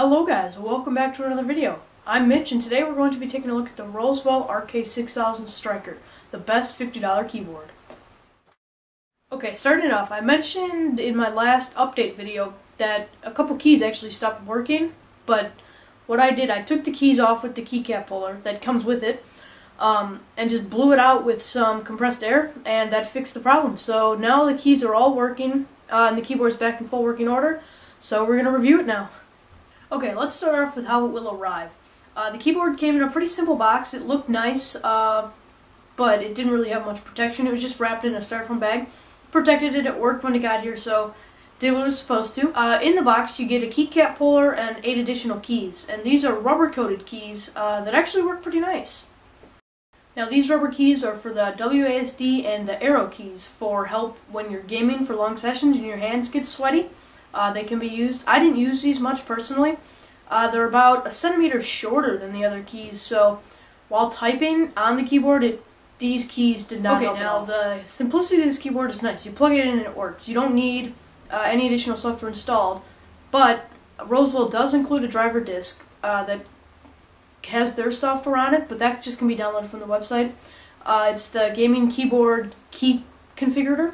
Hello guys, welcome back to another video. I'm Mitch and today we're going to be taking a look at the Rosewill RK-6000 Striker, the best $50 keyboard. Okay, starting it off, I mentioned in my last update video that a couple keys actually stopped working, but what I did, I took the keys off with the keycap puller that comes with it, and just blew it out with some compressed air, and that fixed the problem. So now the keys are all working, and the keyboard's back in full working order, so we're going to review it now. Okay, let's start off with how it will arrive. The keyboard came in a pretty simple box. It looked nice, but it didn't really have much protection. It was just wrapped in a styrofoam bag. Protected it, it worked when it got here, so did what it was supposed to. In the box, you get a keycap puller and 8 additional keys, and these are rubber-coated keys that actually work pretty nice. Now, these rubber keys are for the WASD and the arrow keys for help when you're gaming for long sessions and your hands get sweaty. They can be used. I didn't use these much personally. They're about a centimeter shorter than the other keys, so while typing on the keyboard, these keys did not help. Okay, now the simplicity of this keyboard is nice. You plug it in and it works. You don't need any additional software installed, but Rosewill does include a driver disk that has their software on it, but that just can be downloaded from the website. It's the gaming keyboard key configurator.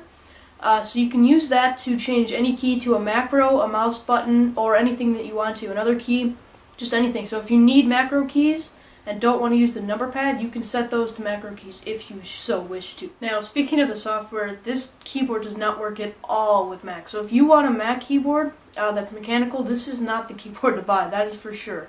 So you can use that to change any key to a macro, a mouse button, or anything that you want to. Another key, just anything. So if you need macro keys and don't want to use the number pad, you can set those to macro keys if you so wish to. Now, speaking of the software, this keyboard does not work at all with Mac. So if you want a Mac keyboard that's mechanical, this is not the keyboard to buy, that is for sure.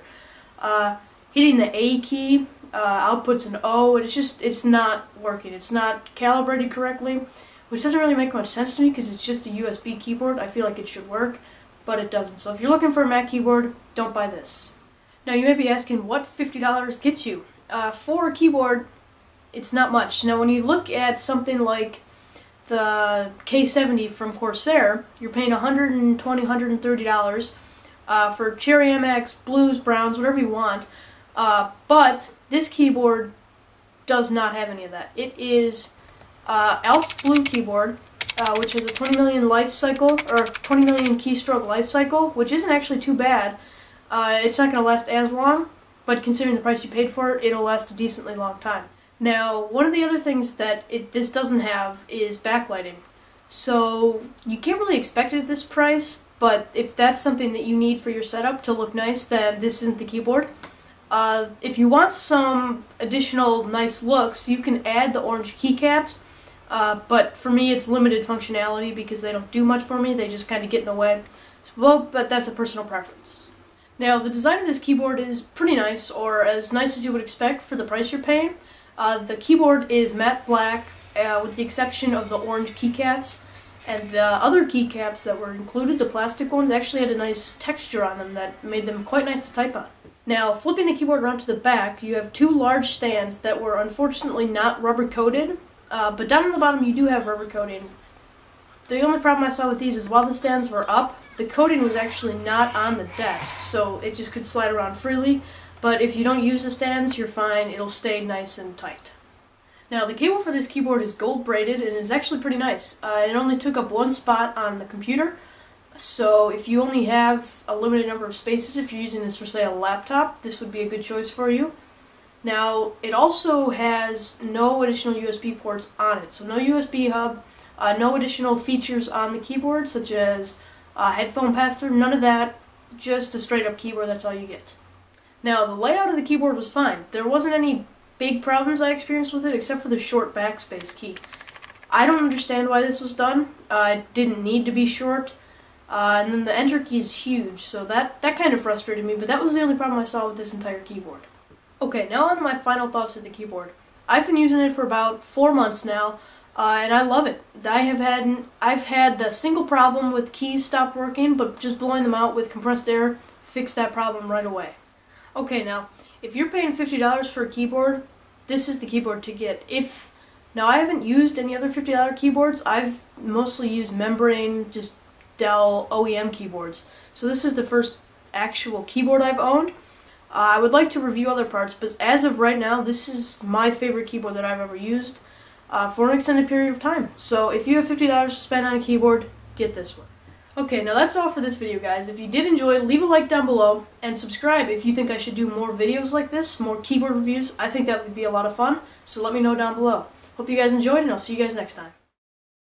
Hitting the A key outputs an O, it's not working. It's not calibrated correctly, which doesn't really make much sense to me because it's just a USB keyboard. I feel like it should work, but it doesn't. So if you're looking for a Mac keyboard, don't buy this. Now you may be asking what $50 gets you. For a keyboard, it's not much. Now when you look at something like the K70 from Corsair, you're paying $120, $130 for Cherry MX, blues, browns, whatever you want. But this keyboard does not have any of that. It is Alps Blue keyboard, which has a 20 million life cycle, or 20 million keystroke life cycle, which isn't actually too bad. It's not going to last as long, but considering the price you paid for it, it'll last a decently long time. Now, one of the other things that this doesn't have is backlighting. So you can't really expect it at this price, but if that's something that you need for your setup to look nice, then this isn't the keyboard. If you want some additional nice looks, you can add the orange keycaps. But for me, it's limited functionality because they don't do much for me. They just kind of get in the way. Well, but that's a personal preference. Now, the design of this keyboard is pretty nice, or as nice as you would expect for the price you're paying. The keyboard is matte black, with the exception of the orange keycaps. And the other keycaps that were included, the plastic ones, actually had a nice texture on them that made them quite nice to type on. Now, flipping the keyboard around to the back, you have 2 large stands that were unfortunately not rubber-coated. But down on the bottom you do have rubber coating. The only problem I saw with these is while the stands were up, the coating was actually not on the desk, so it just could slide around freely. But if you don't use the stands, you're fine. It'll stay nice and tight. Now, the cable for this keyboard is gold braided and is actually pretty nice. It only took up 1 spot on the computer, so if you only have a limited number of spaces, if you're using this for, say, a laptop, this would be a good choice for you. Now, it also has no additional USB ports on it, so no USB hub, no additional features on the keyboard, such as headphone pass-through, none of that, just a straight-up keyboard, that's all you get. Now, the layout of the keyboard was fine. There wasn't any big problems I experienced with it, except for the short backspace key. I don't understand why this was done. It didn't need to be short, and then the enter key is huge, so that kind of frustrated me, but that was the only problem I saw with this entire keyboard. Okay, now on to my final thoughts of the keyboard. I've been using it for about 4 months now, and I love it. I've had the single problem with keys stop working, but just blowing them out with compressed air fixed that problem right away. Okay, now, if you're paying $50 for a keyboard, this is the keyboard to get. Now, I haven't used any other $50 keyboards. I've mostly used membrane, just Dell OEM keyboards. So this is the first actual keyboard I've owned. I would like to review other parts, but as of right now, this is my favorite keyboard that I've ever used for an extended period of time. So if you have $50 to spend on a keyboard, get this one. Okay, now that's all for this video, guys. If you did enjoy, leave a like down below, and subscribe if you think I should do more videos like this, more keyboard reviews. I think that would be a lot of fun, so let me know down below. Hope you guys enjoyed, and I'll see you guys next time.